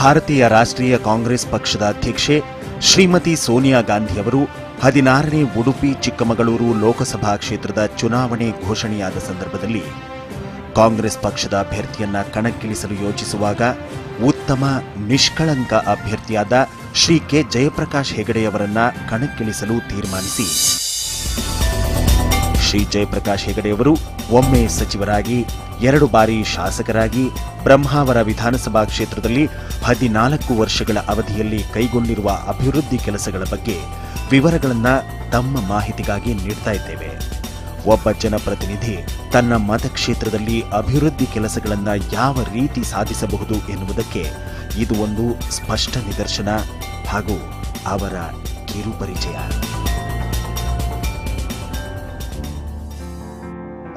ಭಾರತೀಯ ರಾಷ್ಟ್ರೀಯ ಕಾಂಗ್ರೆಸ್ ಪಕ್ಷದ ಅಧ್ಯಕ್ಷೆ ಶ್ರೀಮತಿ ಸೋನಿಯಾ ಗಾಂಧಿ ಅವರು 16ನೇ ಉಡುಪಿ ಚಿಕ್ಕಮಗಳೂರು ಲೋಕಸಭಾ ಕ್ಷೇತ್ರದ ಚುನಾವಣೆ ಘೋಷಣೆಯಾದ ಸಂದರ್ಭದಲ್ಲಿ ಕಾಂಗ್ರೆಸ್ ಪಕ್ಷದ ಅಭ್ಯರ್ಥಿಯನ್ನ ಕಣಕ್ಕಿಳಿಸಲು ಯೋಚಿಸುವಾಗ ಉತ್ತಮ ನಿಷ್ಕಳಂಕ ಅಭ್ಯರ್ಥಿಯಾದ ಶ್ರೀ ಕೆ ಜಯಪ್ರಕಾಶ್ ಹೆಗಡೆಯವರನ್ನ ಕಣಕ್ಕಿಳಿಸಲು ತೀರ್ಮಾನಿಸಿ ಶ್ರೀ ಜಯಪ್ರಕಾಶ್ ಹೆಗಡೆಯವರು ಒಮ್ಮೆ ಸಚಿವರಾಗಿ 2 ಬಾರಿ ಶಾಸಕರಾಗಿ ಬ್ರಹ್ಮಾವರ ವಿಧಾನಸಭಾ ಕ್ಷೇತ್ರದಲ್ಲಿ 14 ವರ್ಷಗಳ ಅವಧಿಯಲ್ಲಿ ಕೈಗೊಂಡಿರುವ ಅಭಿವೃದ್ಧಿ ಕೆಲಸಗಳ ಬಗ್ಗೆ ವಿವರಗಳನ್ನ ತಮ್ಮ ಮಾಹಿತಿಗಾಗಿ ನೀಡ್ತಾ ಇದ್ದೇವೆ. ಒಬ್ಬ ಜನಪ್ರತಿನಿಧಿ ತನ್ನ ಮತಕ್ಷೇತ್ರದಲ್ಲಿ ಅಭಿವೃದ್ಧಿ ಕೆಲಸಗಳನ್ನ ಯಾವ ರೀತಿ ಸಾಧಿಸಬಹುದು ಎನ್ನುವುದಕ್ಕೆ ಇದು ಒಂದು ಸ್ಪಷ್ಟ ನಿದರ್ಶನ ಹಾಗೂ ಅವರ ಕಿರುಪರಿಚಯ.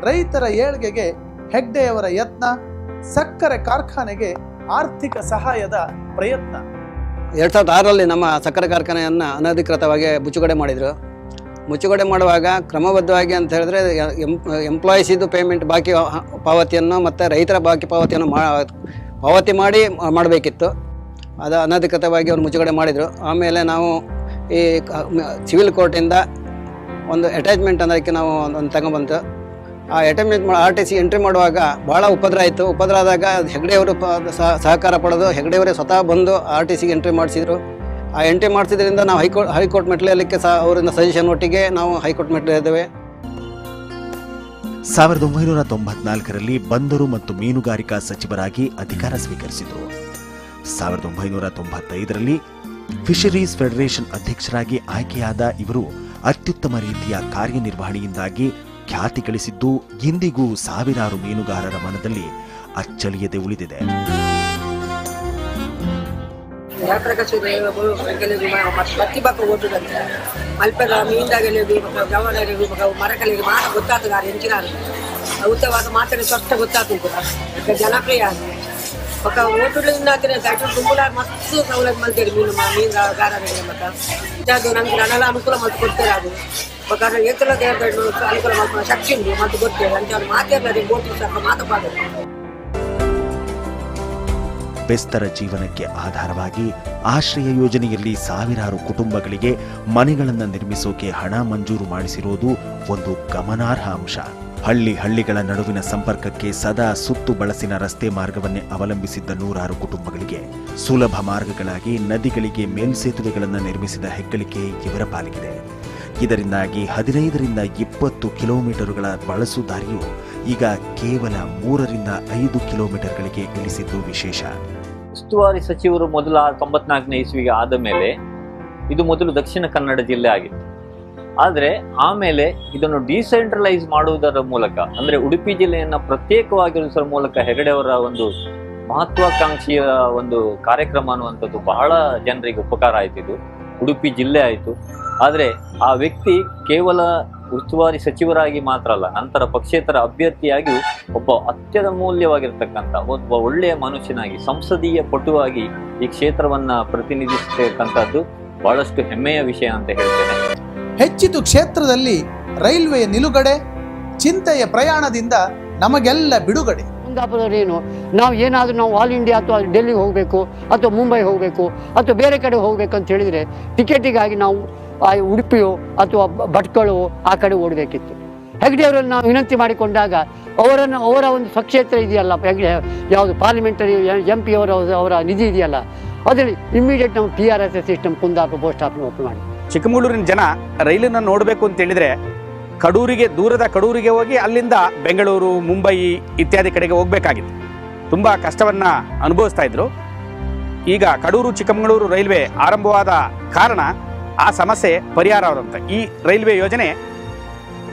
ರೈತರ ಏಳ್ಗೆಗೆ ಹೆಗ್ಡೆಯವರ ಯತ್ನ, ಸಕ್ಕರೆ ಕಾರ್ಖಾನೆಗೆ ಆರ್ಥಿಕ ಸಹಾಯದ ಪ್ರಯತ್ನ. 2006ರಲ್ಲಿ ನಮ್ಮ ಸಕ್ಕರೆ ಕಾರ್ಖಾನೆಯನ್ನು ಅನಧಿಕೃತವಾಗಿ ಮುಚ್ಚುಗಡೆ ಮಾಡಿದರು. ಮುಚ್ಚುಗಡೆ ಮಾಡುವಾಗ ಕ್ರಮಬದ್ಧವಾಗಿ ಅಂತ ಹೇಳಿದ್ರೆ ಎಂಪ್ಲಾಯೀಸಿದು ಪೇಮೆಂಟ್ ಬಾಕಿ ಪಾವತಿಯನ್ನು ಮತ್ತು ರೈತರ ಬಾಕಿ ಪಾವತಿಯನ್ನು ಪಾವತಿ ಮಾಡಿ ಮಾಡಬೇಕಿತ್ತು. ಅದು ಅನಧಿಕೃತವಾಗಿ ಅವರು ಮುಚ್ಚುಗಡೆ ಮಾಡಿದರು. ಆಮೇಲೆ ನಾವು ಈ ಸಿವಿಲ್ ಕೋರ್ಟಿಂದ ಒಂದು ಅಟ್ಯಾಚ್ಮೆಂಟ್ ಅನ್ನೋದಕ್ಕೆ ನಾವು ಒಂದು ತಗೊಂಡ್ಬಂತು. ಆ ಅಟೆಂಪ್ಟ್ RTC ಎಂಟ್ರಿ ಮಾಡುವಾಗ ಭಾಳ ಉಪದ್ರ ಆಯಿತು. ಉಪದ್ರ ಆದಾಗ ಹೆಗ್ಡೆಯವರು ಸಹಕಾರ ಪಡೆದು ಹೆಗ್ಡೆಯವರೇ ಸ್ವತಃ ಬಂದು RTCಗೆ ಎಂಟ್ರಿ ಮಾಡಿಸಿದ್ರು. ಆ ಎಂಟ್ರಿ ಮಾಡಿಸಿದ್ರಿಂದ ನಾವು ಹೈಕೋರ್ಟ್ ಮೆಟ್ಲೇಲಿಕ್ಕೆ ಅವರಿಂದ ಸಜೆಷನ್ ಒಟ್ಟಿಗೆ ನಾವು ಹೈಕೋರ್ಟ್ ಮೆಟ್ಲಿದ್ದೇವೆ. 1994ರಲ್ಲಿ ಬಂದರು ಮತ್ತು ಮೀನುಗಾರಿಕಾ ಸಚಿವರಾಗಿ ಅಧಿಕಾರ ಸ್ವೀಕರಿಸಿದರು. 1995ರಲ್ಲಿ ಫಿಶರೀಸ್ ಫೆಡರೇಷನ್ ಅಧ್ಯಕ್ಷರಾಗಿ ಆಯ್ಕೆಯಾದ ಇವರು ಅತ್ಯುತ್ತಮ ರೀತಿಯ ಕಾರ್ಯನಿರ್ವಹಣೆಯಿಂದಾಗಿ ಖ್ಯಾತಿ ಗಳಿಸಿದ್ದು ಇಂದಿಗೂ ಸಾವಿರಾರು ಮೀನುಗಾರರ ಮನದಲ್ಲಿ ಅಚ್ಚಳಿಯದೆ ಉಳಿದಿದೆ. ಜನಪ್ರಿಯ ఒక ఓటులు ఇందాకనే గైడ్ తుంబుల మస్తు సౌలభ్యం మల్తేరు ಮೀನುಗಾರರಿಗೆ ಮತ್ತು ಅದು ನಮ್ಗೆ ನನಗೆ ಅನುಕೂಲ ಮತ್ತು ಕೊಡ್ತೇವೆ. ఒక ಎತ್ತಲ ದೇವಗಳು ಅನುಕೂಲ ಮಾಡ್ಕೊಳ್ಳೋ ಶಕ್ತಿ ಉಂಟು ಮತ್ತು ಗೊತ್ತೇವೆ ಅಂತ ಅವ್ರು ಮಾತಾಡೋದು ಬೋಟಿ ಸಹ ಮಾತಪಾಡೋದು. ಬೆಸ್ತರ ಜೀವನಕ್ಕೆ ಆಧಾರವಾಗಿ ಆಶ್ರಯ ಯೋಜನೆಯಲ್ಲಿ ಸಾವಿರಾರು ಕುಟುಂಬಗಳಿಗೆ ಮನೆಗಳನ್ನು ನಿರ್ಮಿಸೋಕೆ ಹಣ ಮಂಜೂರು ಮಾಡಿಸಿರೋದು ಒಂದು ಗಮನಾರ್ಹ ಅಂಶ. ಹಳ್ಳಿಗಳ ನಡುವಿನ ಸಂಪರ್ಕಕ್ಕೆ ಸದಾ ಸುತ್ತು ಬಳಸಿನ ರಸ್ತೆ ಮಾರ್ಗವನ್ನೇ ಅವಲಂಬಿಸಿದ್ದ ನೂರಾರು ಕುಟುಂಬಗಳಿಗೆ ಸುಲಭ ಮಾರ್ಗಗಳಾಗಿ ನದಿಗಳಿಗೆ ಮೇಲ್ಸೇತುವೆಗಳನ್ನು ನಿರ್ಮಿಸಿದ ಹೆಗ್ಗಳಿಕೆ ಇವರ ಪಾಲಿಗಿದೆ. ಇದರಿಂದಾಗಿ 15ರಿಂದ 20 ಕಿಲೋಮೀಟರುಗಳ ಬಳಸುದಾರಿಯು ಈಗ ಕೇವಲ 3ರಿಂದ 5 ಕಿಲೋಮೀಟರ್ಗಳಿಗೆ ಇಳಿಸಿದ್ದು ವಿಶೇಷ. ಉಸ್ತುವಾರಿ ಸಚಿವರು ಮೊದಲ 94ನೇ ಇಸ್ವಿಗೆ ಆದ ಮೇಲೆ ಇದು ಮೊದಲು ದಕ್ಷಿಣ ಕನ್ನಡ ಜಿಲ್ಲೆ ಆಗಿತ್ತು. ಆದರೆ ಆಮೇಲೆ ಇದನ್ನು ಡಿಸೆಂಟ್ರಲೈಸ್ ಮಾಡುವುದರ ಮೂಲಕ, ಅಂದ್ರೆ ಉಡುಪಿ ಜಿಲ್ಲೆಯನ್ನ ಪ್ರತ್ಯೇಕವಾಗಿರಿಸುವ ಮೂಲಕ ಹೆಗಡೆಯವರ ಒಂದು ಮಹತ್ವಾಕಾಂಕ್ಷಿಯ ಒಂದು ಕಾರ್ಯಕ್ರಮ ಅನ್ನುವಂಥದ್ದು ಬಹಳ ಜನರಿಗೆ ಉಪಕಾರ ಆಯ್ತಿದ್ದು. ಉಡುಪಿ ಜಿಲ್ಲೆ ಆಯಿತು. ಆದರೆ ಆ ವ್ಯಕ್ತಿ ಕೇವಲ ಉಸ್ತುವಾರಿ ಸಚಿವರಾಗಿ ಮಾತ್ರ ಅಲ್ಲ, ನಂತರ ಪಕ್ಷೇತರ ಅಭ್ಯರ್ಥಿಯಾಗಿಯೂ ಒಬ್ಬ ಅತ್ಯಮೂಲ್ಯವಾಗಿರ್ತಕ್ಕಂಥ ಒಬ್ಬ ಒಳ್ಳೆಯ ಮನುಷ್ಯನಾಗಿ, ಸಂಸದೀಯ ಪಟುವಾಗಿ ಈ ಕ್ಷೇತ್ರವನ್ನ ಪ್ರತಿನಿಧಿಸತಕ್ಕಂಥದ್ದು ಬಹಳಷ್ಟು ಹೆಮ್ಮೆಯ ವಿಷಯ ಅಂತ ಹೇಳ್ತೇನೆ. ಹೆಚ್ಚಿತು ಕ್ಷೇತ್ರದಲ್ಲಿ ರೈಲ್ವೆಯ ನಿಲುಗಡೆ, ಚಿಂತೆಯ ಪ್ರಯಾಣದಿಂದ ನಮಗೆಲ್ಲ ಬಿಡುಗಡೆ. ಕುಂದಾಪುರದವರೇನು ನಾವು ಏನಾದರೂ ನಾವು ಆಲ್ ಇಂಡಿಯಾ ಅಥವಾ ಡೆಲ್ಲಿಗೆ ಹೋಗಬೇಕು ಅಥವಾ ಮುಂಬೈ ಹೋಗಬೇಕು ಅಥವಾ ಬೇರೆ ಕಡೆ ಹೋಗಬೇಕು ಅಂತ ಹೇಳಿದರೆ ಟಿಕೆಟಿಗಾಗಿ ನಾವು ಉಡುಪಿಯೋ ಅಥವಾ ಭಟ್ಕಳೋ ಆ ಕಡೆ ಓಡಬೇಕಿತ್ತು. ಹೆಗ್ಡೆಯವರನ್ನು ನಾವು ವಿನಂತಿ ಮಾಡಿಕೊಂಡಾಗ ಅವರ ಒಂದು ಸ್ವಕ್ಷೇತ್ರ ಇದೆಯಲ್ಲ, ಹೆಗ್ಡೆ ಯಾವುದು ಪಾರ್ಲಿಮೆಂಟರಿ MP ಅವರ ನಿಧಿ ಇದೆಯಲ್ಲ, ಅದರಲ್ಲಿ ಇಮ್ಮಿಡಿಯೇಟ್ ನಾವು PRS system Kundapura post office open ಮಾಡಿ. ಚಿಕ್ಕಮಗಳೂರಿನ ಜನ ರೈಲನ್ನು ನೋಡಬೇಕು ಅಂತ ಹೇಳಿದರೆ ದೂರದ ಕಡೂರಿಗೆ ಹೋಗಿ ಅಲ್ಲಿಂದ ಬೆಂಗಳೂರು, ಮುಂಬೈ ಇತ್ಯಾದಿ ಕಡೆಗೆ ಹೋಗಬೇಕಾಗಿತ್ತು. ತುಂಬ ಕಷ್ಟವನ್ನು ಅನುಭವಿಸ್ತಾ ಇದ್ರು. ಈಗ ಕಡೂರು ಚಿಕ್ಕಮಗಳೂರು ರೈಲ್ವೆ ಆರಂಭವಾದ ಕಾರಣ ಆ ಸಮಸ್ಯೆ ಪರಿಹಾರವಾದಂಥ ಈ ರೈಲ್ವೆ ಯೋಜನೆ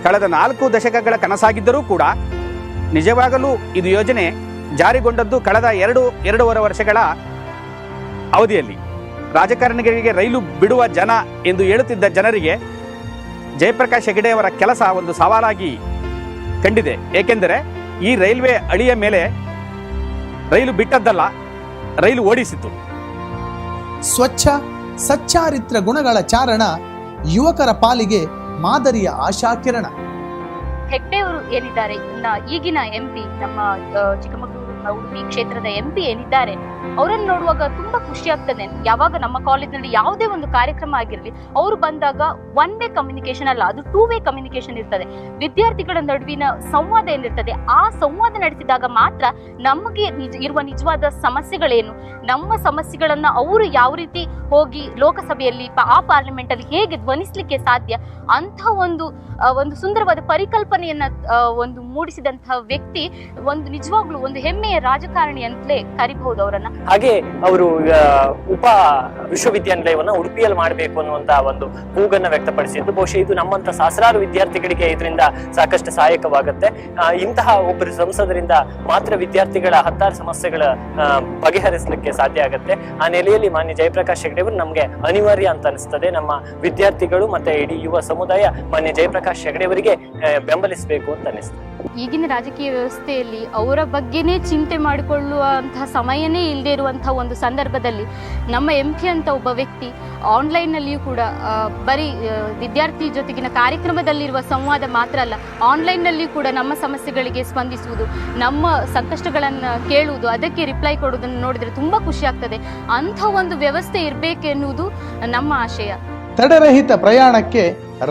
ಕಳೆದ 4 ದಶಕಗಳ ಕನಸಾಗಿದ್ದರೂ ಕೂಡ ನಿಜವಾಗಲೂ ಇದು ಯೋಜನೆ ಜಾರಿಗೊಂಡದ್ದು ಕಳೆದ 2.5 ವರ್ಷಗಳ ಅವಧಿಯಲ್ಲಿ. ರಾಜಕಾರಣಿಗಳಿಗೆ ರೈಲು ಬಿಡುವ ಜನ ಎಂದು ಹೇಳುತ್ತಿದ್ದ ಜನರಿಗೆ ಜಯಪ್ರಕಾಶ್ ಹೆಗಡೆಯವರ ಕೆಲಸ ಒಂದು ಸವಾಲಾಗಿ ಕಂಡಿದೆ. ಏಕೆಂದರೆ ಈ ರೈಲ್ವೆ ಹಳಿಯ ಮೇಲೆ ರೈಲು ಬಿಟ್ಟದ್ದಲ್ಲ, ರೈಲು ಓಡಿಸಿತು. ಸ್ವಚ್ಛ ಸಚ್ಚಾರಿತ್ರ ಗುಣಗಳ ಚಾರಣ ಯುವಕರ ಪಾಲಿಗೆ ಮಾದರಿಯ ಆಶಾಕಿರಣ. ಹೆಗ್ಡೆಯವರು ಏನಿದ್ದಾರೆ ಈಗಿನ MP ನಮ್ಮ ಚಿಕ್ಕಮಗಳೂರು ನಮ್ಮ ಉಡುಪಿ ಕ್ಷೇತ್ರದ MP ಏನಿದ್ದಾರೆ ಅವರನ್ನು ನೋಡುವಾಗ ತುಂಬಾ ಖುಷಿ ಆಗ್ತದೆ. ಯಾವಾಗ ನಮ್ಮ ಕಾಲೇಜ್ನಲ್ಲಿ ಯಾವುದೇ ಒಂದು ಕಾರ್ಯಕ್ರಮ ಆಗಿರಲಿ, ಅವರು ಬಂದಾಗ 1 ವೇ ಕಮ್ಯುನಿಕೇಶನ್ ಅಲ್ಲ, ಅದು 2 ವೇ ಕಮ್ಯುನಿಕೇಶನ್ ಇರ್ತದೆ. ವಿದ್ಯಾರ್ಥಿಗಳ ನಡುವಿನ ಸಂವಾದ ಏನಿರ್ತದೆ, ಆ ಸಂವಾದ ನಡೆಸಿದಾಗ ಮಾತ್ರ ನಮಗೆ ಇರುವ ನಿಜವಾದ ಸಮಸ್ಯೆಗಳೇನು, ನಮ್ಮ ಸಮಸ್ಯೆಗಳನ್ನ ಅವರು ಯಾವ ರೀತಿ ಹೋಗಿ ಲೋಕಸಭೆಯಲ್ಲಿ ಆ ಪಾರ್ಲಿಮೆಂಟ್ ಅಲ್ಲಿ ಹೇಗೆ ಧ್ವನಿಸ್ಲಿಕ್ಕೆ ಸಾಧ್ಯ ಅಂತ ಒಂದು ಸುಂದರವಾದ ಪರಿಕಲ್ಪನೆಯನ್ನ ಒಂದು ಮೂಡಿಸಿದಂತಹ ವ್ಯಕ್ತಿ ಒಂದು ನಿಜವಾಗ್ಲೂ ಒಂದು ಹೆಮ್ಮೆಯ ರಾಜಕಾರಣಿ ಅಂತಲೇ ಕರಿಬಹುದು ಅವರನ್ನ. ಹಾಗೆ ಅವರು ಉಪ ವಿಶ್ವವಿದ್ಯಾನಿಲಯವನ್ನ ಉಡುಪಿಯಲ್ಲಿ ಮಾಡಬೇಕು ಅನ್ನುವಂತ ಒಂದು ಕೂಗನ್ನ ವ್ಯಕ್ತಪಡಿಸಿದ್ದು, ಬಹುಶಃ ಇದು ನಮ್ಮಂತ ಸಹಸ್ರಾರು ವಿದ್ಯಾರ್ಥಿಗಳಿಗೆ ಇದರಿಂದ ಸಾಕಷ್ಟು ಸಹಾಯಕವಾಗುತ್ತೆ. ಇಂತಹ ಒಬ್ಬರು ಸಂಸದರಿಂದ ಮಾತ್ರ ವಿದ್ಯಾರ್ಥಿಗಳ ಹತ್ತಾರು ಸಮಸ್ಯೆಗಳ ಬಗೆಹರಿಸಲಿಕ್ಕೆ ಸಾಧ್ಯ ಆಗುತ್ತೆ. ಆ ನೆಲೆಯಲ್ಲಿ ಮಾನ್ಯ ಜಯಪ್ರಕಾಶ್ ಹೆಗಡೆ ಅವರು ನಮ್ಗೆ ಅನಿವಾರ್ಯ ಅಂತ ಅನಿಸ್ತದೆ. ನಮ್ಮ ವಿದ್ಯಾರ್ಥಿಗಳು ಮತ್ತೆ ಇಡೀ ಯುವ ಸಮುದಾಯ ಮಾನ್ಯ ಜಯಪ್ರಕಾಶ್ ಹೆಗಡೆ ಅವರಿಗೆ ಬೆಂಬಲಿಸಬೇಕು ಅಂತ ಅನಿಸ್ತದೆ. ಈಗಿನ ರಾಜಕೀಯ ವ್ಯವಸ್ಥೆಯಲ್ಲಿ ಅವರ ಬಗ್ಗೆನೇ ಚಿಂತೆ ಮಾಡಿಕೊಳ್ಳುವಂತಹ ಸಮಯನೇ ಇಲ್ಲದೆ ಇರುವಂತಹ ಒಂದು ಸಂದರ್ಭದಲ್ಲಿ ನಮ್ಮ MP ಅಂತ ಒಬ್ಬ ವ್ಯಕ್ತಿ ಆನ್ಲೈನ್ನಲ್ಲಿಯೂ ಕೂಡ ಬರೀ ವಿದ್ಯಾರ್ಥಿ ಜೊತೆಗಿನ ಕಾರ್ಯಕ್ರಮದಲ್ಲಿರುವ ಸಂವಾದ ಮಾತ್ರ ಅಲ್ಲ, ಆನ್ಲೈನ್ನಲ್ಲಿಯೂ ಕೂಡ ನಮ್ಮ ಸಮಸ್ಯೆಗಳಿಗೆ ಸ್ಪಂದಿಸುವುದು, ನಮ್ಮ ಸಂಕಷ್ಟಗಳನ್ನು ಕೇಳುವುದು, ಅದಕ್ಕೆ ರಿಪ್ಲೈ ಕೊಡುವುದನ್ನು ನೋಡಿದರೆ ತುಂಬ ಖುಷಿ ಆಗ್ತದೆ. ಅಂಥ ಒಂದು ವ್ಯವಸ್ಥೆ ಇರಬೇಕೆನ್ನುವುದು ನಮ್ಮ ಆಶಯ. ತಡೆರಹಿತ ಪ್ರಯಾಣಕ್ಕೆ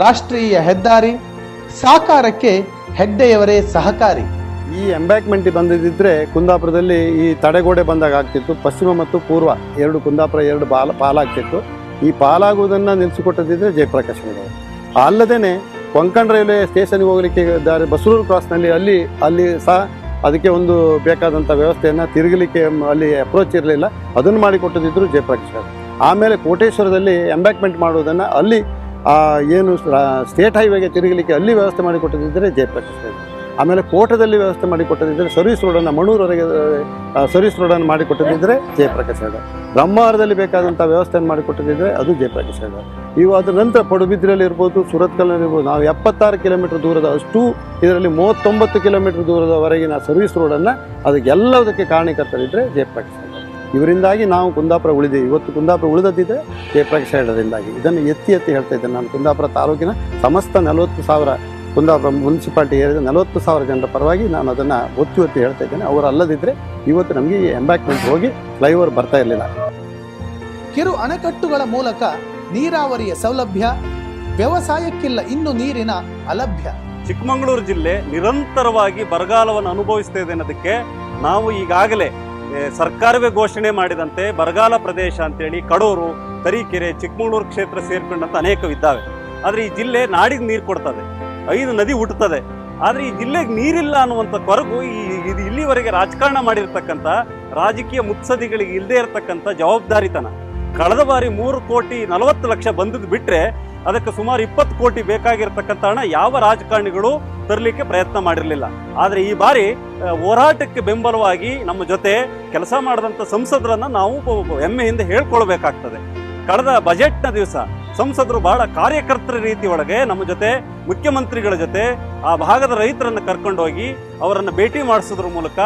ರಾಷ್ಟ್ರೀಯ ಹೆದ್ದಾರಿ ಸಾಕಾರಕ್ಕೆ ಹೆಗ್ಡೆಯವರೇ ಸಹಕಾರಿ. ಈ ಎಂಬ್ಯಾಕ್ಮೆಂಟ್ ಬಂದಿದ್ದರೆ ಕುಂದಾಪುರದಲ್ಲಿ ಈ ತಡೆಗೋಡೆ ಬಂದಾಗ ಆಗ್ತಿತ್ತು. ಪಶ್ಚಿಮ ಮತ್ತು ಪೂರ್ವ ಎರಡು ಕುಂದಾಪುರ ಎರಡು ಪಾಲಾಗ್ತಿತ್ತು. ಈ ಪಾಲಾಗುವುದನ್ನು ನಿಲ್ಲಿಸಿಕೊಟ್ಟದಿದ್ದರೆ ಜಯಪ್ರಕಾಶ್ ಹೆಗಡೆ. ಅಲ್ಲದೇ ಕೊಂಕಣ ರೈಲ್ವೆ ಸ್ಟೇಷನ್ಗೆ ಹೋಗಲಿಕ್ಕೆ ದಾರಿ ಬಸರೂರು ಕ್ರಾಸ್ನಲ್ಲಿ ಅಲ್ಲಿ ಸಹ ಅದಕ್ಕೆ ಒಂದು ಬೇಕಾದಂಥ ವ್ಯವಸ್ಥೆಯನ್ನು ತಿರುಗಲಿಕ್ಕೆ ಅಲ್ಲಿ ಅಪ್ರೋಚ್ ಇರಲಿಲ್ಲ, ಅದನ್ನು ಮಾಡಿಕೊಟ್ಟದಿದ್ದರು ಜಯಪ್ರಕಾಶ್ ಹೆಗಡೆ. ಆಮೇಲೆ ಕೋಟೇಶ್ವರದಲ್ಲಿ ಎಂಬ್ಯಾಕ್ಮೆಂಟ್ ಮಾಡುವುದನ್ನು ಅಲ್ಲಿ ಏನು ಸ್ಟೇಟ್ ಹೈವೇಗೆ ತಿರುಗಲಿಕ್ಕೆ ಅಲ್ಲಿ ವ್ಯವಸ್ಥೆ ಮಾಡಿಕೊಟ್ಟದಿದ್ದರೆ ಜಯಪ್ರಕಾಶ್ ಹೆಗಡೆ. ಆಮೇಲೆ ಕೋಟದಲ್ಲಿ ವ್ಯವಸ್ಥೆ ಮಾಡಿಕೊಟ್ಟದಿದ್ದರೆ ಸರ್ವಿಸ್ ರೋಡನ್ನು ಮಣೂರವರೆಗೆ ಸರ್ವಿಸ್ ರೋಡನ್ನು ಮಾಡಿಕೊಟ್ಟದಿದ್ದರೆ ಜಯಪ್ರಕಾಶ್ ಹೆಗಡೆ. ಬ್ರಹ್ಮಾವರದಲ್ಲಿ ಬೇಕಾದಂಥ ವ್ಯವಸ್ಥೆಯನ್ನು ಮಾಡಿಕೊಟ್ಟದಿದ್ದರೆ ಅದು ಜಯಪ್ರಕಾಶ್ ಹೆಗಡೆ. ಇವು ಅದರ ನಂತರ ಪಡುಬಿದ್ರಲ್ಲಿ ಇರ್ಬೋದು, ಸುರತ್ಕಲ್ನಲ್ಲಿ ಇರ್ಬೋದು, ನಾವು 76 ಕಿಲೋಮೀಟರ್ ದೂರದ ಅಷ್ಟು ಇದರಲ್ಲಿ 39 ಕಿಲೋಮೀಟರ್ ದೂರದವರೆಗಿನ ಸರ್ವಿಸ್ ರೋಡನ್ನು ಅದಕ್ಕೆಲ್ಲದಕ್ಕೆ ಕಾರಣಕರ್ತರಿದ್ದರೆ ಜಯಪ್ರಕಾಶ್ ಹೆಗಡೆ. ಇವರಿಂದಾಗಿ ನಾವು ಕುಂದಾಪುರ ಉಳಿದೀವಿ. ಇವತ್ತು ಕುಂದಾಪುರ ಉಳಿದದ್ದಿದ್ದರೆ ಜಯಪ್ರಕಾಶ್ ಹೆಗಡೆಯಿಂದಾಗಿ. ಇದನ್ನು ಎತ್ತಿ ಹೇಳ್ತಾ ಇದ್ದೇನೆ. ನಾನು ಕುಂದಾಪುರ ತಾಲೂಕಿನ ಸಮಸ್ತ 40,000 ಕುಂದಾಪುರ ಮುನ್ಸಿಪಾಲಿಟಿ ಏರಿಯಾದ 40,000 ಜನರ ಪರವಾಗಿ ನಾನು ಅದನ್ನು ಒತ್ತಿ ಹೇಳ್ತಾ ಇದ್ದೇನೆ. ಅವರು ಅಲ್ಲದಿದ್ದರೆ ಇವತ್ತು ನಮಗೆ ಈ ಎಂಬ್ಯಾಕ್ಮೆಂಟ್ ಹೋಗಿ ಫ್ಲೈಓವರ್ ಬರ್ತಾ ಇರಲಿಲ್ಲ. ಕಿರು ಅಣೆಕಟ್ಟುಗಳ ಮೂಲಕ ನೀರಾವರಿಯ ಸೌಲಭ್ಯ, ವ್ಯವಸಾಯಕ್ಕಿಲ್ಲ ಇನ್ನು ನೀರಿನ ಅಲಭ್ಯ. ಚಿಕ್ಕಮಗಳೂರು ಜಿಲ್ಲೆ ನಿರಂತರವಾಗಿ ಬರಗಾಲವನ್ನು ಅನುಭವಿಸ್ತಾ ಇದೆ ಅನ್ನೋದಕ್ಕೆ ನಾವು ಈಗಾಗಲೇ ಸರ್ಕಾರವೇ ಘೋಷಣೆ ಮಾಡಿದಂತೆ ಬರಗಾಲ ಪ್ರದೇಶ ಅಂತೇಳಿ ಕಡೂರು, ತರೀಕೆರೆ, ಚಿಕ್ಕಮಗಳೂರು ಕ್ಷೇತ್ರ ಸೇರ್ಕೊಂಡಂತ ಅನೇಕವಿದ್ದಾವೆ. ಆದರೆ ಈ ಜಿಲ್ಲೆ ನಾಡಿಗೆ ನೀರು ಕೊಡ್ತದೆ, 5 ನದಿ ಹುಟ್ಟುತ್ತದೆ. ಆದರೆ ಈ ಜಿಲ್ಲೆಗೆ ನೀರಿಲ್ಲ ಅನ್ನುವಂಥ ಕೊರಗು ಇದು ಇಲ್ಲಿವರೆಗೆ ರಾಜಕಾರಣ ಮಾಡಿರ್ತಕ್ಕಂಥ ರಾಜಕೀಯ ಮುತ್ಸದಿಗಳಿಗೆ ಇಲ್ಲದೆ ಇರತಕ್ಕಂಥ ಜವಾಬ್ದಾರಿತನ. ಕಳೆದ ಬಾರಿ 3,40,00,000 ಬಂದದ್ದು ಬಿಟ್ಟರೆ ಅದಕ್ಕೆ ಸುಮಾರು 20 ಕೋಟಿ ಬೇಕಾಗಿರ್ತಕ್ಕಂಥ ಹಣ ಯಾವ ರಾಜಕಾರಣಿಗಳು ತರಲಿಕ್ಕೆ ಪ್ರಯತ್ನ ಮಾಡಿರಲಿಲ್ಲ. ಆದರೆ ಈ ಬಾರಿ ಹೋರಾಟಕ್ಕೆ ಬೆಂಬಲವಾಗಿ ನಮ್ಮ ಜೊತೆ ಕೆಲಸ ಮಾಡಿದಂಥ ಸಂಸದರನ್ನು ನಾವು ಹೆಮ್ಮೆಯಿಂದ ಹೇಳ್ಕೊಳ್ಬೇಕಾಗ್ತದೆ. ಕಳೆದ ಬಜೆಟ್ನ ದಿವಸ ಸಂಸದರು ಬಹಳ ಕಾರ್ಯಕರ್ತರ ರೀತಿ ಒಳಗೆ ನಮ್ಮ ಜೊತೆ ಮುಖ್ಯಮಂತ್ರಿಗಳ ಜೊತೆ ಆ ಭಾಗದ ರೈತರನ್ನು ಕರ್ಕೊಂಡೋಗಿ ಅವರನ್ನು ಭೇಟಿ ಮಾಡಿಸೋದ್ರ ಮೂಲಕ,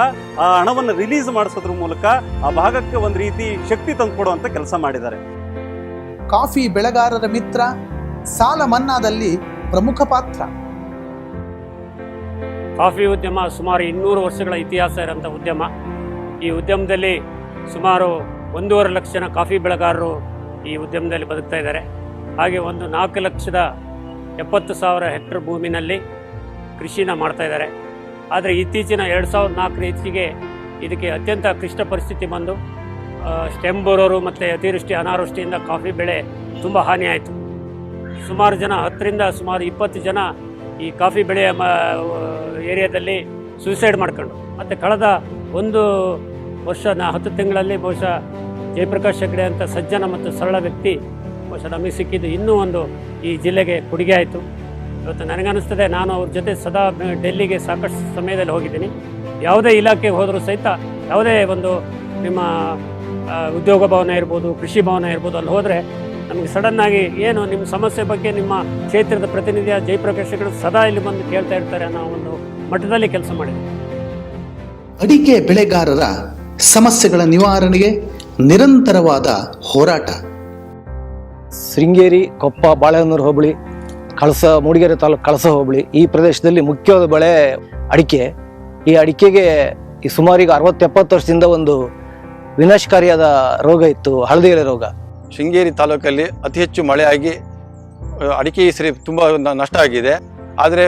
ಆ ಹಣವನ್ನು ರಿಲೀಸ್ ಮಾಡಿಸೋದ್ರ ಮೂಲಕ ಆ ಭಾಗಕ್ಕೆ ಒಂದು ರೀತಿ ಶಕ್ತಿ ತಂದುಕೊಡುವಂಥ ಕೆಲಸ ಮಾಡಿದ್ದಾರೆ. ಕಾಫಿ ಬೆಳೆಗಾರರ ಮಿತ್ರ, ಸಾಲ ಮನ್ನಾದಲ್ಲಿ ಪ್ರಮುಖ ಪಾತ್ರ. ಕಾಫಿ ಉದ್ಯಮ ಸುಮಾರು 200 ವರ್ಷಗಳ ಇತಿಹಾಸ ಇರೋಂಥ ಉದ್ಯಮ. ಈ ಉದ್ಯಮದಲ್ಲಿ ಸುಮಾರು 1.5 ಲಕ್ಷ ಜನ ಕಾಫಿ ಬೆಳೆಗಾರರು ಈ ಉದ್ಯಮದಲ್ಲಿ ಬದುಕ್ತಾ ಇದ್ದಾರೆ. ಹಾಗೆ ಒಂದು 4,70,000 ಹೆಕ್ಟರ್ ಭೂಮಿನಲ್ಲಿ ಕೃಷಿನ ಮಾಡ್ತಾ ಇದ್ದಾರೆ. ಆದರೆ ಇತ್ತೀಚಿನ 2004 ಇತ್ತೀಚೆಗೆ ಇದಕ್ಕೆ ಅತ್ಯಂತ ಕ್ಲಿಷ್ಟ ಪರಿಸ್ಥಿತಿ ಬಂದು ಸ್ಟೆಮ್ ಬೋರೋರು ಮತ್ತು ಅತಿವೃಷ್ಟಿ ಅನಾವೃಷ್ಟಿಯಿಂದ ಕಾಫಿ ಬೆಳೆ ತುಂಬ ಹಾನಿ ಆಯಿತು. ಸುಮಾರು ಜನ 10ರಿಂದ ಸುಮಾರು 20 ಜನ ಈ ಕಾಫಿ ಬೆಳೆಯ ಏರಿಯಾದಲ್ಲಿ ಸೂಸೈಡ್ ಮಾಡ್ಕೊಂಡು, ಮತ್ತು ಕಳೆದ 1 ವರ್ಷ 10 ತಿಂಗಳಲ್ಲಿ ಬಹುಶಃ ಜಯಪ್ರಕಾಶ್ ಹೆಗಡೆ ಅಂತ ಸಜ್ಜನ ಮತ್ತು ಸರಳ ವ್ಯಕ್ತಿ ಬಹುಶಃ ನಮಗೆ ಸಿಕ್ಕಿದ್ದು ಇನ್ನೂ ಒಂದು ಈ ಜಿಲ್ಲೆಗೆ ಕೊಡುಗೆ ಆಯಿತು. ಇವತ್ತು ನನಗನ್ನಿಸ್ತದೆ, ನಾನು ಅವ್ರ ಜೊತೆ ಸದಾ ಡೆಲ್ಲಿಗೆ ಸಾಕಷ್ಟು ಸಮಯದಲ್ಲಿ ಹೋಗಿದ್ದೀನಿ. ಯಾವುದೇ ಇಲಾಖೆಗೆ ಹೋದರೂ ಸಹಿತ, ಯಾವುದೇ ಒಂದು ನಿಮ್ಮ ಉದ್ಯೋಗ ಭವನ ಇರ್ಬೋದು, ಕೃಷಿ ಭವನ ಇರ್ಬೋದು, ಅಲ್ಲಿ ಹೋದರೆ ನಮಗೆ ಸಡನ್ನಾಗಿ ಏನು ನಿಮ್ಮ ಸಮಸ್ಯೆ ಬಗ್ಗೆ ನಿಮ್ಮ ಕ್ಷೇತ್ರದ ಪ್ರತಿನಿಧಿಯ ಜಯಪ್ರಕಾಶ್ ಹೆಗಡೆ ಸದಾ ಇಲ್ಲಿ ಬಂದು ಕೇಳ್ತಾ ಇರ್ತಾರೆ ಅನ್ನೋ ಒಂದು ಮಟ್ಟದಲ್ಲಿ ಕೆಲಸ ಮಾಡಿದ್ದೀವಿ. ಅಡಿಕೆ ಬೆಳೆಗಾರರ ಸಮಸ್ಯೆಗಳ ನಿವಾರಣೆಗೆ ನಿರಂತರವಾದ ಹೋರಾಟ. ಶೃಂಗೇರಿ, ಕೊಪ್ಪ, ಬಾಳೆಹೊನ್ನೂರು ಹೋಬಳಿ, ಕಳಸ, ಮೂಡಿಗೆರೆ ತಾಲೂಕು ಕಳಸ ಹೋಬಳಿ, ಈ ಪ್ರದೇಶದಲ್ಲಿ ಮುಖ್ಯವಾದ ಬೆಳೆ ಅಡಿಕೆ. ಈ ಅಡಿಕೆಗೆ ಈ ಸುಮಾರಿಗೆ 60-70 ವರ್ಷದಿಂದ ಒಂದು ವಿನಾಶಕಾರಿಯಾದ ರೋಗ ಇತ್ತು, ಹಳದಿ ಎಲೆ ರೋಗ. ಶೃಂಗೇರಿ ತಾಲೂಕಲ್ಲಿ ಅತಿ ಹೆಚ್ಚು ಮಳೆಯಾಗಿ ಅಡಿಕೆ ಸರಿ ತುಂಬ ನಷ್ಟ ಆಗಿದೆ. ಆದರೆ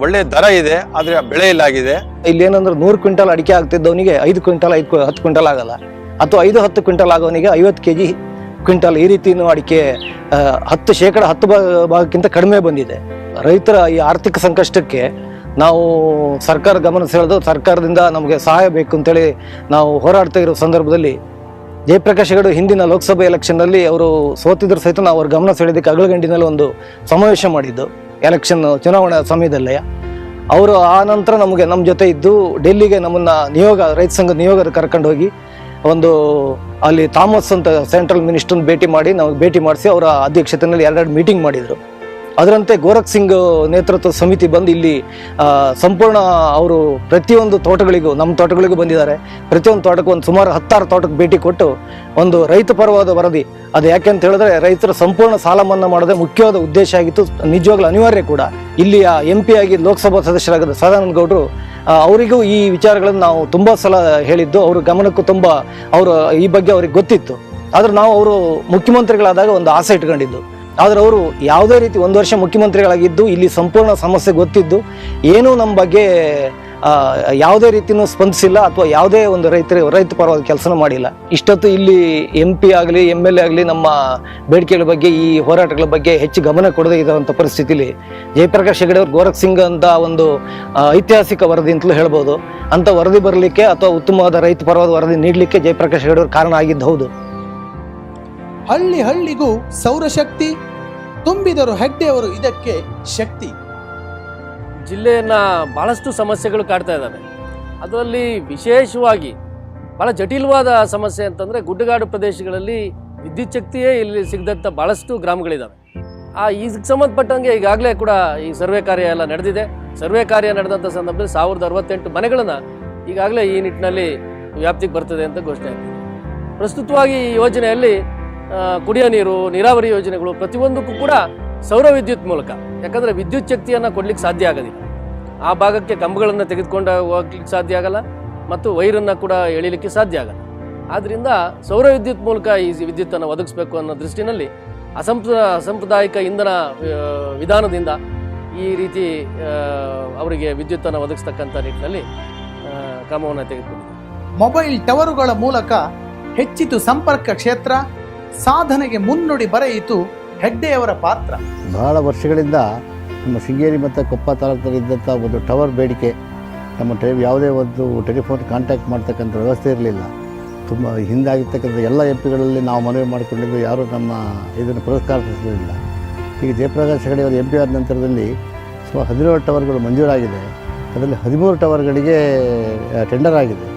ಒಳ್ಳೆ ದರ ಇದೆ, ಆದರೆ ಬೆಳೆ ಇಲ್ಲ ಆಗಿದೆ. ಇಲ್ಲಿ ಏನಂದ್ರೆ 100 ಕ್ವಿಂಟಲ್ ಅಡಿಕೆ ಆಗ್ತಿದ್ದವನಿಗೆ 5 ಕ್ವಿಂಟಲ್ 10 ಕ್ವಿಂಟಲ್ ಆಗಲ್ಲ, ಅಥವಾ 5-10 ಕ್ವಿಂಟಲ್ ಆಗೋವನಿಗೆ 50 kg ಕ್ವಿಂಟಲ್. ಈ ರೀತಿ ಅಡಿಕೆ 10% ಭಾಗಕ್ಕಿಂತ ಕಡಿಮೆ ಬಂದಿದೆ. ರೈತರ ಈ ಆರ್ಥಿಕ ಸಂಕಷ್ಟಕ್ಕೆ ನಾವು ಸರ್ಕಾರ ಗಮನ ಸೆಳೆದು ಸರ್ಕಾರದಿಂದ ನಮಗೆ ಸಹಾಯ ಬೇಕು ಅಂತೇಳಿ ನಾವು ಹೋರಾಡ್ತಾ ಇರೋ ಸಂದರ್ಭದಲ್ಲಿ ಜಯಪ್ರಕಾಶ್ ಹೆಗಡೆ ಹಿಂದಿನ ಲೋಕಸಭೆ ಎಲೆಕ್ಷನ್ನಲ್ಲಿ ಅವರು ಸೋತಿದ್ರು ಸಹಿತ ನಾವು ಅವ್ರ ಗಮನ ಸೆಳೆದಕ್ಕೆ ಅಗಳಗಂಡಿನಲ್ಲಿ ಒಂದು ಸಮಾವೇಶ ಮಾಡಿದ್ದು ಎಲೆಕ್ಷನ್ ಚುನಾವಣಾ ಸಮಯದಲ್ಲೇ. ಅವರು ಆ ನಂತರ ನಮ್ಮ ಜೊತೆ ಇದ್ದು ಡೆಲ್ಲಿಗೆ ನಮ್ಮನ್ನ ರೈತ ಸಂಘದ ನಿಯೋಗ ಕರ್ಕೊಂಡು ಹೋಗಿ ಒಂದು ಅಲ್ಲಿ ಥಾಮಸ್ ಅಂತ ಸೆಂಟ್ರಲ್ ಮಿನಿಸ್ಟರ್ನ ಭೇಟಿ ಮಾಡಿಸಿ ಅವರ ಅಧ್ಯಕ್ಷತೆಯಲ್ಲಿ 2 ಮೀಟಿಂಗ್ ಮಾಡಿದರು. ಅದರಂತೆ ಗೋರಖ್ ಸಿಂಗ್ ನೇತೃತ್ವದ ಸಮಿತಿ ಬಂದು ಇಲ್ಲಿ ಸಂಪೂರ್ಣ ಅವರು ಪ್ರತಿಯೊಂದು ತೋಟಗಳಿಗೂ, ನಮ್ಮ ತೋಟಗಳಿಗೂ ಬಂದಿದ್ದಾರೆ. ಪ್ರತಿಯೊಂದು ತೋಟಕ್ಕೂ ಒಂದು ಸುಮಾರು 16 ತೋಟಕ್ಕೆ ಭೇಟಿ ಕೊಟ್ಟು ಒಂದು ರೈತ ಪರವಾದ ವರದಿ, ಅದು ಯಾಕೆ ಅಂತ ಹೇಳಿದ್ರೆ ರೈತರ ಸಂಪೂರ್ಣ ಸಾಲ ಮನ್ನಾ ಮಾಡೋದೇ ಮುಖ್ಯವಾದ ಉದ್ದೇಶ ಆಗಿತ್ತು, ನಿಜವಾಗ್ಲೂ ಅನಿವಾರ್ಯ ಕೂಡ. ಇಲ್ಲಿಯ MP ಆಗಿ ಲೋಕಸಭಾ ಸದಸ್ಯರಾಗಿದ್ದ ಸದಾನಂದ ಗೌಡರು ಅವರಿಗೂ ಈ ವಿಚಾರಗಳನ್ನು ನಾವು ತುಂಬ ಸಲ ಹೇಳಿದ್ದು, ಅವ್ರ ಗಮನಕ್ಕೂ ತುಂಬ ಈ ಬಗ್ಗೆ ಅವ್ರಿಗೆ ಗೊತ್ತಿತ್ತು. ಆದ್ರೆ ನಾವು ಅವರು ಮುಖ್ಯಮಂತ್ರಿಗಳಾದಾಗ ಒಂದು ಆಸೆ ಇಟ್ಕೊಂಡಿದ್ದು. ಆದ್ರೆ ಅವರು ಯಾವುದೇ ರೀತಿ 1 ವರ್ಷ ಮುಖ್ಯಮಂತ್ರಿಗಳಾಗಿದ್ದು ಇಲ್ಲಿ ಸಂಪೂರ್ಣ ಸಮಸ್ಯೆ ಗೊತ್ತಿದ್ದು ಏನೂ ನಮ್ಮ ಬಗ್ಗೆ ಯಾವುದೇ ರೀತಿಯೂ ಸ್ಪಂದಿಸಿಲ್ಲ, ಅಥವಾ ಯಾವುದೇ ಒಂದು ರೈತ ಪರವಾದ ಕೆಲಸನ ಮಾಡಿಲ್ಲ. ಇಷ್ಟೊತ್ತು ಇಲ್ಲಿ MP ಆಗಲಿ MLA ಆಗಲಿ ನಮ್ಮ ಬೇಡಿಕೆಗಳ ಬಗ್ಗೆ, ಈ ಹೋರಾಟಗಳ ಬಗ್ಗೆ ಹೆಚ್ಚು ಗಮನ ಕೊಡದೇ ಇರುವಂಥ ಪರಿಸ್ಥಿತಿಲಿ ಜಯಪ್ರಕಾಶ್ ಹೆಗಡೆ ಅವರು ಗೋರಖ್ ಸಿಂಗ್ ಅಂತ ಒಂದು ಐತಿಹಾಸಿಕ ವರದಿ ಅಂತಲೂ ಹೇಳ್ಬೋದು, ಅಂತ ವರದಿ ಬರಲಿಕ್ಕೆ ಅಥವಾ ಉತ್ತಮವಾದ ರೈತ ಪರವಾದ ವರದಿ ನೀಡಲಿಕ್ಕೆ ಜಯಪ್ರಕಾಶ್ ಹೆಗಡೆ ಅವರು ಕಾರಣ ಆಗಿದ್ದು ಹೌದು. ಹಳ್ಳಿ ಹಳ್ಳಿಗೂ ಸೌರಶಕ್ತಿ ತುಂಬಿದರು ಹೆಗ್ಡೆಯವರು ಇದಕ್ಕೆ ಶಕ್ತಿ. ಜಿಲ್ಲೆಯನ್ನು ಭಾಳಷ್ಟು ಸಮಸ್ಯೆಗಳು ಕಾಡ್ತಾ ಇದ್ದಾವೆ. ಅದರಲ್ಲಿ ವಿಶೇಷವಾಗಿ ಭಾಳ ಜಟಿಲವಾದ ಸಮಸ್ಯೆ ಅಂತಂದರೆ ಗುಡ್ಡಗಾಡು ಪ್ರದೇಶಗಳಲ್ಲಿ ವಿದ್ಯುತ್ ಶಕ್ತಿಯೇ ಇಲ್ಲಿ ಸಿಗದಂಥ ಭಾಳಷ್ಟು ಗ್ರಾಮಗಳಿದ್ದಾವೆ. ಇದಕ್ಕೆ ಸಂಬಂಧಪಟ್ಟಂಗೆ ಈಗಾಗಲೇ ಕೂಡ ಈ ಸರ್ವೆ ಕಾರ್ಯ ಎಲ್ಲ ನಡೆದಿದೆ. ಸರ್ವೆ ಕಾರ್ಯ ನಡೆದಂಥ ಸಂದರ್ಭದಲ್ಲಿ 1068 ಮನೆಗಳನ್ನು ಈಗಾಗಲೇ ಈ ನಿಟ್ಟಿನಲ್ಲಿ ವ್ಯಾಪ್ತಿಗೆ ಬರ್ತದೆ ಅಂತ ಘೋಷಣೆ ಆಗಿದೆ. ಪ್ರಸ್ತುತವಾಗಿ ಈ ಯೋಜನೆಯಲ್ಲಿ ಕುಡಿಯೋ ನೀರು, ನೀರಾವರಿ ಯೋಜನೆಗಳು ಪ್ರತಿಯೊಂದಕ್ಕೂ ಕೂಡ ಸೌರ ವಿದ್ಯುತ್ ಮೂಲಕ, ಯಾಕಂದರೆ ವಿದ್ಯುತ್ ಶಕ್ತಿಯನ್ನು ಕೊಡ್ಲಿಕ್ಕೆ ಸಾಧ್ಯ ಆಗೋದಿಲ್ಲ. ಆ ಭಾಗಕ್ಕೆ ಕಂಬಗಳನ್ನು ತೆಗೆದುಕೊಂಡು ಹೋಗ್ಲಿಕ್ಕೆ ಸಾಧ್ಯ ಆಗಲ್ಲ, ಮತ್ತು ವೈರನ್ನು ಕೂಡ ಎಳಿಲಿಕ್ಕೆ ಸಾಧ್ಯ ಆಗಲ್ಲ. ಆದ್ದರಿಂದ ಸೌರ ವಿದ್ಯುತ್ ಮೂಲಕ ಈ ವಿದ್ಯುತ್ತನ್ನು ಒದಗಿಸಬೇಕು ಅನ್ನೋ ದೃಷ್ಟಿನಲ್ಲಿ ಅಸಾಂಪ್ರದಾಯಿಕ ಇಂಧನ ವಿಧಾನದಿಂದ ಈ ರೀತಿ ಅವರಿಗೆ ವಿದ್ಯುತ್ತನ್ನು ಒದಗಿಸ್ತಕ್ಕಂಥ ನಿಟ್ಟಿನಲ್ಲಿ ಕ್ರಮವನ್ನು ತೆಗೆದುಕೊಂಡಿದೆ. ಮೊಬೈಲ್ ಟವರುಗಳ ಮೂಲಕ ಹೆಚ್ಚಿತು ಸಂಪರ್ಕ ಕ್ಷೇತ್ರ, ಸಾಧನೆಗೆ ಮುನ್ನುಡಿ ಬರೆಯಿತು ಹೆಗ್ಡೆಯವರ ಪಾತ್ರ. ಬಹಳ ವರ್ಷಗಳಿಂದ ನಮ್ಮ ಶೃಂಗೇರಿ ಮತ್ತು ಕೊಪ್ಪ ತಾಲೂಕಿನಲ್ಲಿದ್ದಂಥ ಒಂದು ಟವರ್ ಬೇಡಿಕೆ, ನಮ್ಮ ಯಾವುದೇ ಒಂದು ಟೆಲಿಫೋನ್ ಕಾಂಟ್ಯಾಕ್ಟ್ ಮಾಡ್ತಕ್ಕಂಥ ವ್ಯವಸ್ಥೆ ಇರಲಿಲ್ಲ. ತುಂಬ ಹಿಂದಾಗಿರ್ತಕ್ಕಂಥ ಎಲ್ಲ MP ಗಳಲ್ಲಿ ನಾವು ಮನವಿ ಮಾಡಿಕೊಂಡಿದ್ದು ಯಾರೂ ನಮ್ಮ ಇದನ್ನು ಪುರಸ್ಕರಿಸಲಿಲ್ಲ. ಈಗ ಜಯಪ್ರಕಾಶ್ ಹೆಗಡೆ ಅವರು MP ಆದ ನಂತರದಲ್ಲಿ ಸುಮಾರು 17 ಟವರ್ಗಳು ಮಂಜೂರಾಗಿದೆ. ಅದರಲ್ಲಿ 13 ಟವರ್ಗಳಿಗೆ ಟೆಂಡರ್ ಆಗಿದೆ.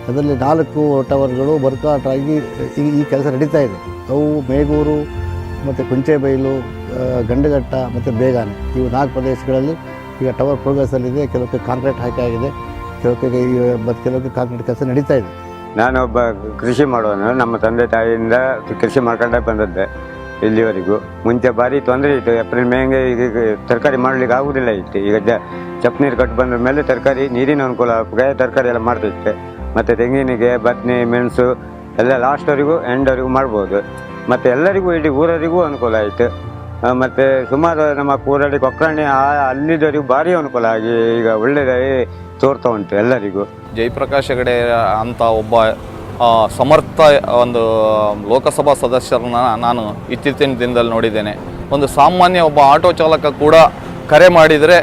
ಅದರಲ್ಲಿ 4 ಟವರ್ಗಳು ವರ್ಕೌಟ್ ಆಗಿ ಈ ಕೆಲಸ ನಡೀತಾ ಇದೆ. ಅವು ಮೇಗೂರು ಮತ್ತು ಕುಂಚೆಬೈಲು, ಗಂಡಘಟ್ಟ ಮತ್ತು ಬೇಗಾನೆ, ಇವು 4 ಪ್ರದೇಶಗಳಲ್ಲಿ ಈಗ ಟವರ್ ಪ್ರೋಗ್ರೆಸ್ಸಲ್ಲಿದೆ. ಕೆಲವಕ್ಕೆ ಕಾಂಕ್ರೀಟ್ ಹಾಕಿ ಆಗಿದೆ, ಕೆಲವಕ್ಕೆ ಕಾಂಕ್ರೀಟ್ ಕೆಲಸ ನಡೀತಾ ಇದೆ. ನಾನೊಬ್ಬ ಕೃಷಿ ಮಾಡುವನು. ನಮ್ಮ ತಂದೆ ತಾಯಿಯಿಂದ ಕೃಷಿ ಮಾಡ್ಕೊಂಡೇ ಬಂದದ್ದೆ ಇಲ್ಲಿವರೆಗೂ. ಮುಂಚೆ ಭಾರಿ ತೊಂದರೆ ಇತ್ತು. ಏಪ್ರಿಲ್ ಮೇಗೆ ಈಗ ತರಕಾರಿ ಮಾಡಲಿಕ್ಕೆ ಆಗುವುದಿಲ್ಲ ಇತ್ತು. ಈಗ ಚಪ್ ನೀರು ಕಟ್ಟು ಬಂದ ಮೇಲೆ ತರಕಾರಿ ನೀರಿನ ಅನುಕೂಲ ಆಗ ತರಕಾರಿ ಎಲ್ಲ ಮಾಡ್ತಿತ್ತು. ಮತ್ತು ತೆಂಗಿನಿಗೆ ಬದನೆ, ಮೆಣಸು ಎಲ್ಲ ಲಾಸ್ಟ್ವರೆಗೂ ಎಂಡ್ವರೆಗೂ ಮಾಡ್ಬೋದು. ಮತ್ತು ಎಲ್ಲರಿಗೂ ಇಡೀ ಊರವರಿಗೂ ಅನುಕೂಲ ಆಯಿತು. ಮತ್ತು ಸುಮಾರು ನಮ್ಮ ಕೂರಡಿ ಕೊಕ್ಕರಣೆ ಅಲ್ಲಿದ್ದವರಿಗೂ ಭಾರಿ ಅನುಕೂಲ ಆಗಿ ಈಗ ಒಳ್ಳೆಯದಾಗಿ ತೋರ್ತಾ ಉಂಟು ಎಲ್ಲರಿಗೂ. ಜಯಪ್ರಕಾಶ್ ಹೆಗಡೆ ಅಂತ ಒಬ್ಬ ಸಮರ್ಥ ಒಂದು ಲೋಕಸಭಾ ಸದಸ್ಯರನ್ನ ನಾನು ಇತ್ತೀಚಿನ ದಿನದಲ್ಲಿ ನೋಡಿದ್ದೇನೆ. ಒಂದು ಸಾಮಾನ್ಯ ಒಬ್ಬ ಆಟೋ ಚಾಲಕ ಕೂಡ ಕರೆ ಮಾಡಿದರೆ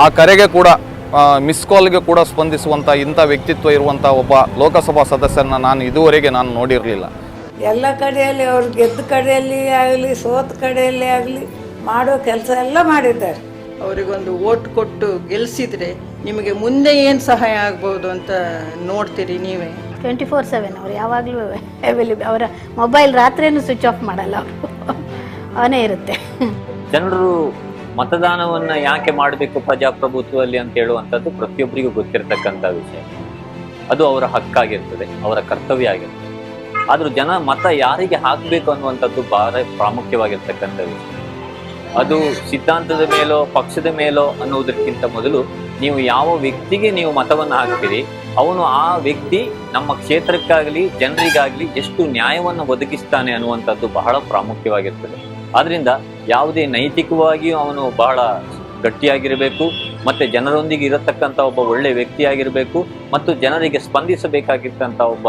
ಆ ಕರೆಗೆ ಕೂಡ ಮಿಸ್ ಕಾಲ್ಗೆ ಕೂಡ ಸ್ಪಂದಿಸುವಂಥ ಇಂಥ ವ್ಯಕ್ತಿತ್ವ ಇರುವಂಥ ಒಬ್ಬ ಲೋಕಸಭಾ ಸದಸ್ಯರನ್ನ ನಾನು ಇದುವರೆಗೆ ನೋಡಿರಲಿಲ್ಲ. ಎಲ್ಲ ಕಡೆಯಲ್ಲಿ ಅವ್ರು ಗೆದ್ದ ಕಡೆಯಲ್ಲಿ ಆಗಲಿ ಸೋತ ಕಡೆಯಲ್ಲಿ ಆಗಲಿ ಮಾಡೋ ಕೆಲಸ ಎಲ್ಲ ಮಾಡಿದ್ದಾರೆ. ಅವರಿಗೊಂದು ಓಟ್ ಕೊಟ್ಟು ಗೆಲ್ಲಿಸಿದ್ರೆ ನಿಮಗೆ ಮುಂದೆ ಏನು ಸಹಾಯ ಆಗ್ಬೋದು ಅಂತ ನೋಡ್ತೀರಿ ನೀವೇ. 24/7 ಅವ್ರು ಯಾವಾಗಲೂ ಅವೈಲೇಬಲ್. ಅವರ ಮೊಬೈಲ್ ರಾತ್ರಿನೂ ಸ್ವಿಚ್ ಆಫ್ ಮಾಡಲ್ಲ, ಅವರು ಅವನೇ ಇರುತ್ತೆ. ಜನರು ಮತದಾನವನ್ನ ಯಾಕೆ ಮಾಡಬೇಕು ಪ್ರಜಾಪ್ರಭುತ್ವದಲ್ಲಿ ಅಂತ ಹೇಳುವಂಥದ್ದು ಪ್ರತಿಯೊಬ್ಬರಿಗೂ ಗೊತ್ತಿರತಕ್ಕಂಥ ವಿಷಯ. ಅದು ಅವರ ಹಕ್ಕಾಗಿರ್ತದೆ, ಅವರ ಕರ್ತವ್ಯ ಆಗಿರ್ತದೆ. ಆದರೂ ಜನ ಮತ ಯಾರಿಗೆ ಹಾಕಬೇಕು ಅನ್ನುವಂಥದ್ದು ಬಹಳ ಪ್ರಾಮುಖ್ಯವಾಗಿರ್ತಕ್ಕಂಥ ವಿಷಯ. ಅದು ಸಿದ್ಧಾಂತದ ಮೇಲೋ ಪಕ್ಷದ ಮೇಲೋ ಅನ್ನೋದಕ್ಕಿಂತ ಮೊದಲು ನೀವು ಯಾವ ವ್ಯಕ್ತಿಗೆ ನೀವು ಮತವನ್ನು ಹಾಕ್ತೀರಿ ಅವನು ಆ ವ್ಯಕ್ತಿ ನಮ್ಮ ಕ್ಷೇತ್ರಕ್ಕಾಗಲಿ ಜನರಿಗಾಗಲಿ ಎಷ್ಟು ನ್ಯಾಯವನ್ನು ಒದಗಿಸ್ತಾನೆ ಅನ್ನುವಂಥದ್ದು ಬಹಳ ಪ್ರಾಮುಖ್ಯವಾಗಿರ್ತದೆ. ಆದ್ರಿಂದ ಯಾವುದೇ ನೈತಿಕವಾಗಿಯೂ ಅವನು ಬಹಳ ಗಟ್ಟಿಯಾಗಿರಬೇಕು, ಮತ್ತೆ ಜನರೊಂದಿಗೆ ಇರತಕ್ಕಂಥ ಒಬ್ಬ ಒಳ್ಳೆಯ ವ್ಯಕ್ತಿಯಾಗಿರಬೇಕು, ಮತ್ತು ಜನರಿಗೆ ಸ್ಪಂದಿಸಬೇಕಾಗಿರ್ತಂಥ ಒಬ್ಬ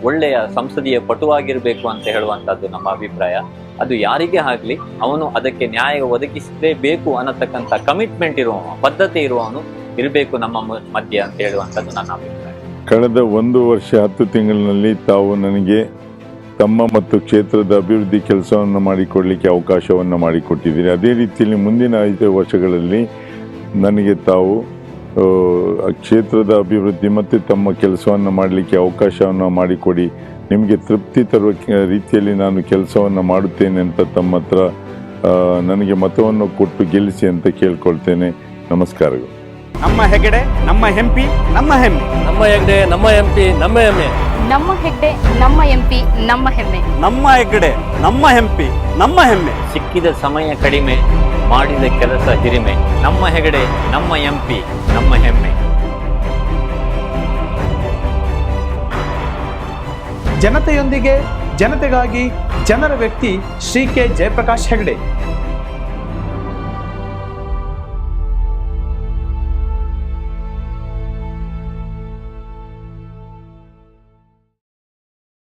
ಒಳ್ಳೆಯ ಸಂಸದೀಯ ಪಟುವಾಗಿರಬೇಕು ಅಂತ ಹೇಳುವಂಥದ್ದು ನಮ್ಮ ಅಭಿಪ್ರಾಯ. ಅದು ಯಾರಿಗೇ ಆಗಲಿ ಅವನು ಅದಕ್ಕೆ ನ್ಯಾಯ ಒದಗಿಸಲೇಬೇಕು ಅನ್ನತಕ್ಕಂಥ ಕಮಿಟ್ಮೆಂಟ್ ಇರುವವನು, ಬದ್ಧತೆ ಇರುವವನು ಇರಬೇಕು ನಮ್ಮ ಮಧ್ಯೆ ಅಂತ ಹೇಳುವಂಥದ್ದು ನನ್ನ ಅಭಿಪ್ರಾಯ. ಕಳೆದ 1 ವರ್ಷ 10 ತಿಂಗಳಿನಲ್ಲಿ ತಾವು ನನಗೆ ತಮ್ಮ ಮತ್ತು ಕ್ಷೇತ್ರದ ಅಭಿವೃದ್ಧಿ ಕೆಲಸವನ್ನು ಮಾಡಿಕೊಡಲಿಕ್ಕೆ ಅವಕಾಶವನ್ನು ಮಾಡಿಕೊಟ್ಟಿದ್ದೀರಿ. ಅದೇ ರೀತಿಯಲ್ಲಿ ಮುಂದಿನ 5 ವರ್ಷಗಳಲ್ಲಿ ನನಗೆ ತಾವು ಕ್ಷೇತ್ರದ ಅಭಿವೃದ್ಧಿ ಮತ್ತು ತಮ್ಮ ಕೆಲಸವನ್ನು ಮಾಡಲಿಕ್ಕೆ ಅವಕಾಶವನ್ನು ಮಾಡಿಕೊಡಿ. ನಿಮಗೆ ತೃಪ್ತಿ ತರುವ ರೀತಿಯಲ್ಲಿ ನಾನು ಕೆಲಸವನ್ನು ಮಾಡುತ್ತೇನೆ ಅಂತ ತಮ್ಮ ಹತ್ರ ನನಗೆ ಮತವನ್ನು ಕೊಟ್ಟು ಗೆಲ್ಲಿಸಿ ಅಂತ ಕೇಳ್ಕೊಳ್ತೇನೆ. ನಮಸ್ಕಾರಗಳು. ನಮ್ಮ ಹೆಗಡೆ, ನಮ್ಮ ಎಂಪಿ, ನಮ್ಮ ಹೆಮ್ಮೆ. ನಮ್ಮ ಹೆಗ್ಡೆ, ನಮ್ಮ ಎಂಪಿ, ನಮ್ಮ ಹೆಮ್ಮೆ. ನಮ್ಮ ಹೆಗ್ಡೆ, ನಮ್ಮ ಎಂಪಿ, ನಮ್ಮ ಹೆಮ್ಮೆ. ನಮ್ಮ ಹೆಗ್ಡೆ, ನಮ್ಮ ಎಂಪಿ, ನಮ್ಮ ಹೆಮ್ಮೆ. ಸಿಕ್ಕಿದ ಸಮಯ ಕಡಿಮೆ, ಮಾಡಿದ ಕೆಲಸ ಹಿರಿಮೆ. ನಮ್ಮ ಹೆಗಡೆ, ನಮ್ಮ ಎಂಪಿ, ನಮ್ಮ ಹೆಮ್ಮೆ. ಜನತೆಯೊಂದಿಗೆ, ಜನತೆಗಾಗಿ, ಜನರ ವ್ಯಕ್ತಿ ಶ್ರೀ ಕೆ ಜಯಪ್ರಕಾಶ್ ಹೆಗ್ಡೆ.